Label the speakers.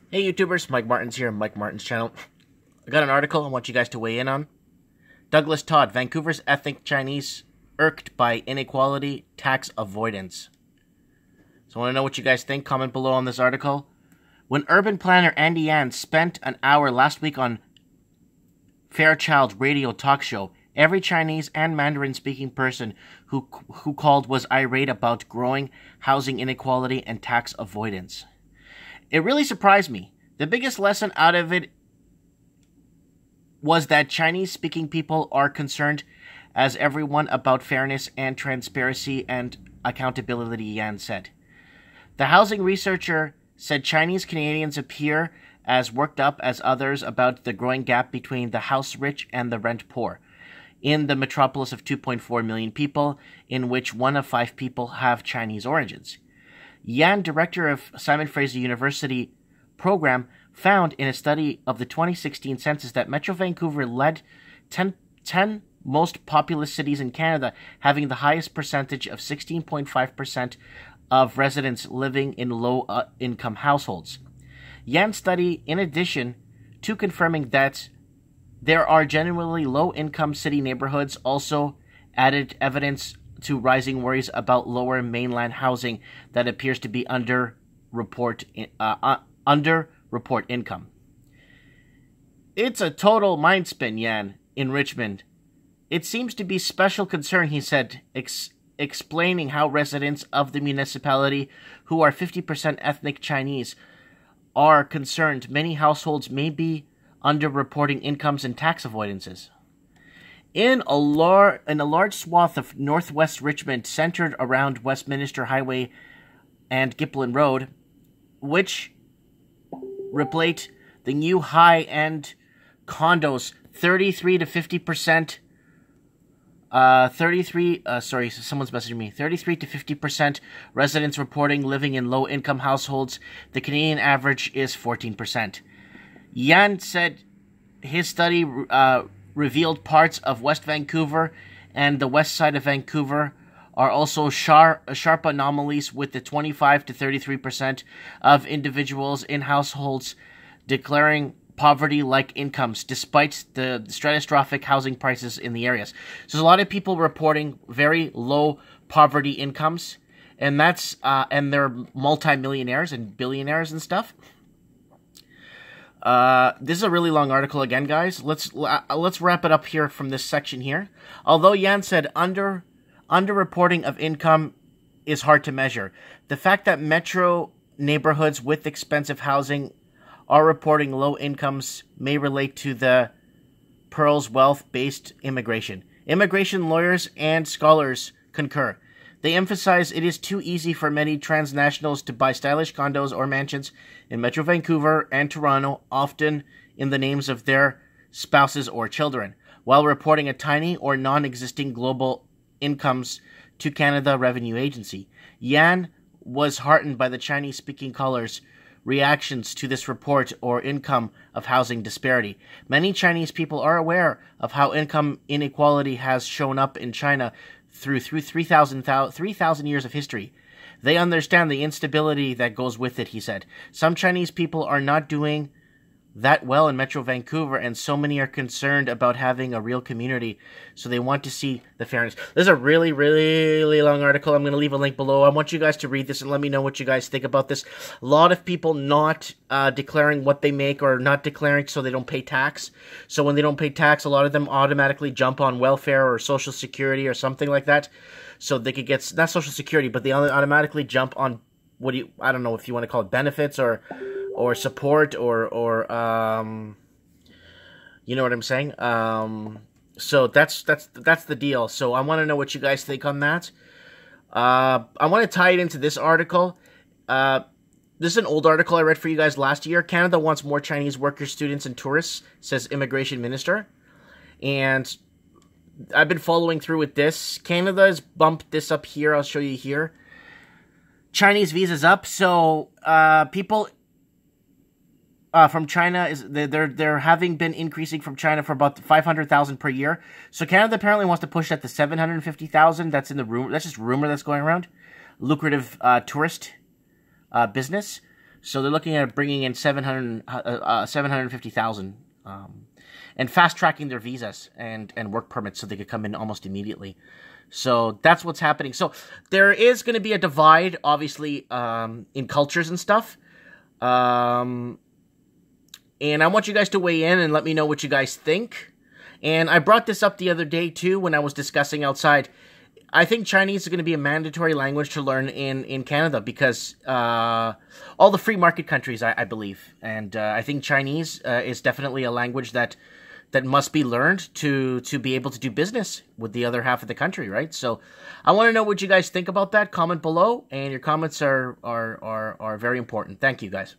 Speaker 1: Hey YouTubers, Mike Martins here, Mike Martins channel. I got an article I want you guys to weigh in on. Douglas Todd, Vancouver's ethnic Chinese irked by inequality, tax avoidance. So I want to know what you guys think. Comment below on this article. When urban planner Andy Yan spent an hour last week on Fairchild radio talk show, every Chinese and Mandarin-speaking person who called was irate about growing housing inequality and tax avoidance. It really surprised me. The biggest lesson out of it was that Chinese-speaking people are concerned as everyone about fairness and transparency and accountability, Yan said. The housing researcher said Chinese Canadians appear as worked up as others about the growing gap between the house rich and the rent poor in the metropolis of 2.4 million people, in which 1 of 5 people have Chinese origins. Yan, director of Simon Fraser University program, found in a study of the 2016 census that Metro Vancouver led 10 most populous cities in Canada, having the highest percentage of 16.5% of residents living in low-income households. Yan's study, in addition to confirming that there are genuinely low-income city neighborhoods, also added evidence to rising worries about lower mainland housing that appears to be under-report income. It's a total mind spin, Yan, in Richmond. It seems to be special concern, he said, explaining how residents of the municipality who are 50% ethnic Chinese are concerned many households may be underreporting incomes and tax avoidances. In a large swath of northwest Richmond, centered around Westminster Highway and Gippsland Road, which replaced the new high-end condos, 33 to 50%. 33 to 50% residents reporting living in low-income households. The Canadian average is 14%. Yan said his study revealed parts of West Vancouver and the west side of Vancouver are also sharp anomalies, with the 25 to 33% of individuals in households declaring poverty-like incomes despite the catastrophic housing prices in the areas. So there's a lot of people reporting very low poverty incomes, and that's and they're multimillionaires and billionaires and stuff. This is a really long article again, guys. Let's wrap it up here from this section here. Although Yan said underreporting of income is hard to measure, the fact that metro neighborhoods with expensive housing are reporting low incomes may relate to the Pearl's wealth-based immigration. Immigration lawyers and scholars concur. They emphasize it is too easy for many transnationals to buy stylish condos or mansions in Metro Vancouver and Toronto, often in the names of their spouses or children, while reporting a tiny or non-existing global incomes to Canada Revenue Agency. Yan was heartened by the Chinese-speaking callers' reactions to this report or income of housing disparity. Many Chinese people are aware of how income inequality has shown up in China through 3,000 years of history. They understand the instability that goes with it, he said. Some Chinese people are not doing that well in Metro Vancouver, and so many are concerned about having a real community, so they want to see the fairness. This is a really, really long article. I'm going to leave a link below. I want you guys to read this and let me know what you guys think about this. A lot of people not declaring what they make, or not declaring so they don't pay tax. So when they don't pay tax, a lot of them automatically jump on welfare or Social Security or something like that. So they could get, not Social Security, but they automatically jump on, I don't know if you want to call it benefits or support or you know what I'm saying? So that's the deal. So I want to know what you guys think on that. I want to tie it into this article. This is an old article I read for you guys last year. Canada wants more Chinese workers, students, and tourists, says Immigration Minister. And I've been following through with this. Canada has bumped this up here. I'll show you here. Chinese visas up. So people from China they're having been increasing from China for about 500,000 per year. So Canada apparently wants to push that to 750,000. That's in the rumor. That's just rumor that's going around. Lucrative tourist business. So they're looking at bringing in 750,000 and fast-tracking their visas and work permits so they could come in almost immediately. So that's what's happening. So there is going to be a divide, obviously, in cultures and stuff. And I want you guys to weigh in and let me know what you guys think. And I brought this up the other day, too, when I was discussing outside. I think Chinese is going to be a mandatory language to learn in Canada because all the free market countries, I believe. And I think Chinese is definitely a language that must be learned to be able to do business with the other half of the country, right? So I want to know what you guys think about that. Comment below, and your comments are very important. Thank you, guys.